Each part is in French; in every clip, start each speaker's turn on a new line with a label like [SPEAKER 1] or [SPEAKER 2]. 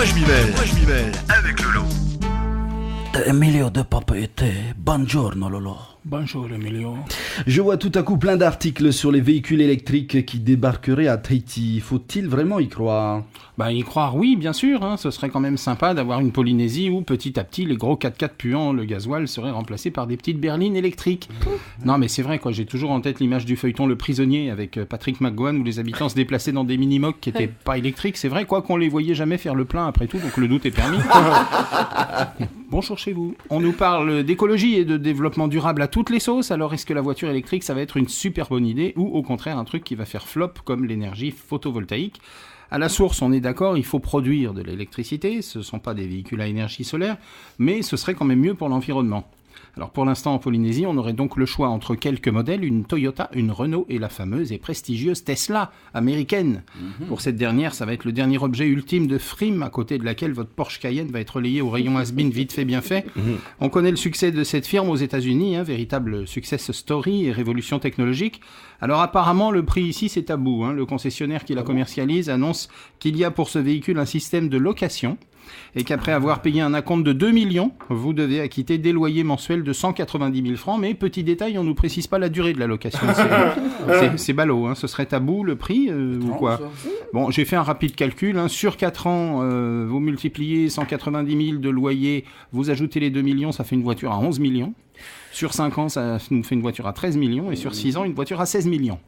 [SPEAKER 1] quoi je m'y mêle avec Lolo.
[SPEAKER 2] Emilio de Papeete, buongiorno Lolo.
[SPEAKER 3] Bonjour Emilio.
[SPEAKER 2] Je vois tout à coup plein d'articles sur les véhicules électriques qui débarqueraient à Tahiti. Faut-il vraiment y croire ?
[SPEAKER 3] Y croire, oui, bien sûr. Ce serait quand même sympa d'avoir une Polynésie où, petit à petit, les gros 4x4 puants, le gasoil, seraient remplacés par des petites berlines électriques. Non, mais c'est vrai, quoi. J'ai toujours en tête l'image du feuilleton Le Prisonnier avec Patrick McGowan où les habitants se déplaçaient dans des mini-mocs qui n'étaient pas électriques. C'est vrai, quoi, qu'on les voyait jamais faire le plein après tout, donc le doute est permis. Bonjour chez vous. On nous parle d'écologie et de développement durable à toutes les sauces. Alors, est-ce que la voiture électrique, ça va être une super bonne idée ou au contraire un truc qui va faire flop comme l'énergie photovoltaïque ? À la source, on est d'accord, il faut produire de l'électricité, ce ne sont pas des véhicules à énergie solaire, mais ce serait quand même mieux pour l'environnement. Alors pour l'instant en Polynésie, on aurait donc le choix entre quelques modèles, une Toyota, une Renault et la fameuse et prestigieuse Tesla américaine. Pour cette dernière, ça va être le dernier objet ultime de frime à côté de laquelle votre Porsche Cayenne va être relayé au rayon has-been vite fait bien fait. On connaît le succès de cette firme aux États-Unis, véritable success story et révolution technologique. Alors apparemment le prix ici c'est tabou, le concessionnaire qui la commercialise annonce qu'il y a pour ce véhicule un système de location et qu'après avoir payé un acompte de 2 millions, vous devez acquitter des loyers mensuels de 190 000 francs, mais petit détail, on ne nous précise pas la durée de la location. C'est ballot, ce serait tabou le prix ou quoi ? Bon, j'ai fait un rapide calcul, sur 4 ans, vous multipliez 190 000 de loyer, vous ajoutez les 2 millions, ça fait une voiture à 11 millions. Sur 5 ans, ça nous fait une voiture à 13 millions, et sur 6 ans, une voiture à 16 millions.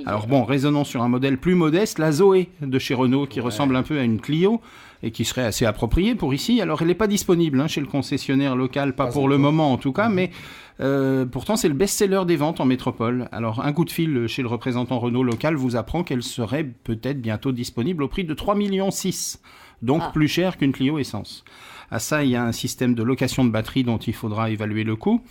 [SPEAKER 3] Alors bon, raisonnons sur un modèle plus modeste, la Zoé de chez Renault, qui ressemble un peu à une Clio, et qui serait assez appropriée pour ici. Alors elle n'est pas disponible chez le concessionnaire local, pas pour le moment en tout cas, mais pourtant c'est le best-seller des ventes en métropole. Alors un coup de fil chez le représentant Renault local vous apprend qu'elle serait peut-être bientôt disponible au prix de 3,6 millions, donc plus cher qu'une Clio essence. À ça, il y a un système de location de batterie dont il faudra évaluer le coût.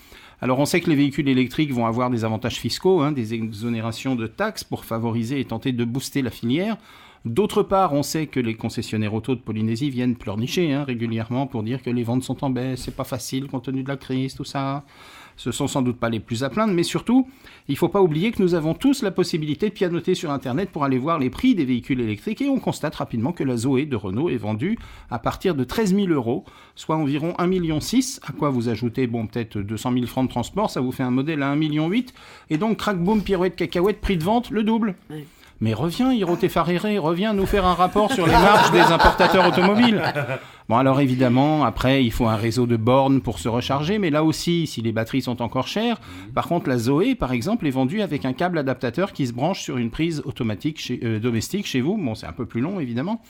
[SPEAKER 3] Alors on sait que les véhicules électriques vont avoir des avantages fiscaux, des exonérations de taxes pour favoriser et tenter de booster la filière. D'autre part, on sait que les concessionnaires auto de Polynésie viennent pleurnicher régulièrement pour dire que les ventes sont en baisse, c'est pas facile compte tenu de la crise, tout ça. Ce sont sans doute pas les plus à plaindre, mais surtout, il ne faut pas oublier que nous avons tous la possibilité de pianoter sur Internet pour aller voir les prix des véhicules électriques et on constate rapidement que la Zoé de Renault est vendue à partir de 13 000 €, soit environ 1,6 million, à quoi vous ajoutez peut-être 200 000 francs de transport, ça vous fait un modèle à 1,8 million, et donc crac boum, pirouette, cacahuète, prix de vente, le double. Oui. Mais reviens, Hirote Farrere, reviens nous faire un rapport sur les marges des importateurs automobiles. Bon, alors évidemment, après, il faut un réseau de bornes pour se recharger, mais là aussi, si les batteries sont encore chères, par contre, la Zoé, par exemple, est vendue avec un câble adaptateur qui se branche sur une prise automatique domestique chez vous. Bon, c'est un peu plus long, évidemment.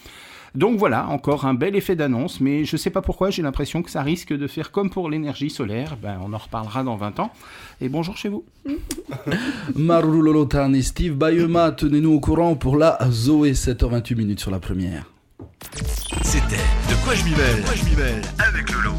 [SPEAKER 3] Donc voilà, encore un bel effet d'annonce, mais je ne sais pas pourquoi, j'ai l'impression que ça risque de faire comme pour l'énergie solaire. On en reparlera dans 20 ans. Et bonjour chez vous.
[SPEAKER 2] Maru Lolotan et Steve Bayema, tenez-nous au courant pour la Zoé, 7h28 sur la première.
[SPEAKER 1] C'était De quoi je m'y mêle avec Lolo.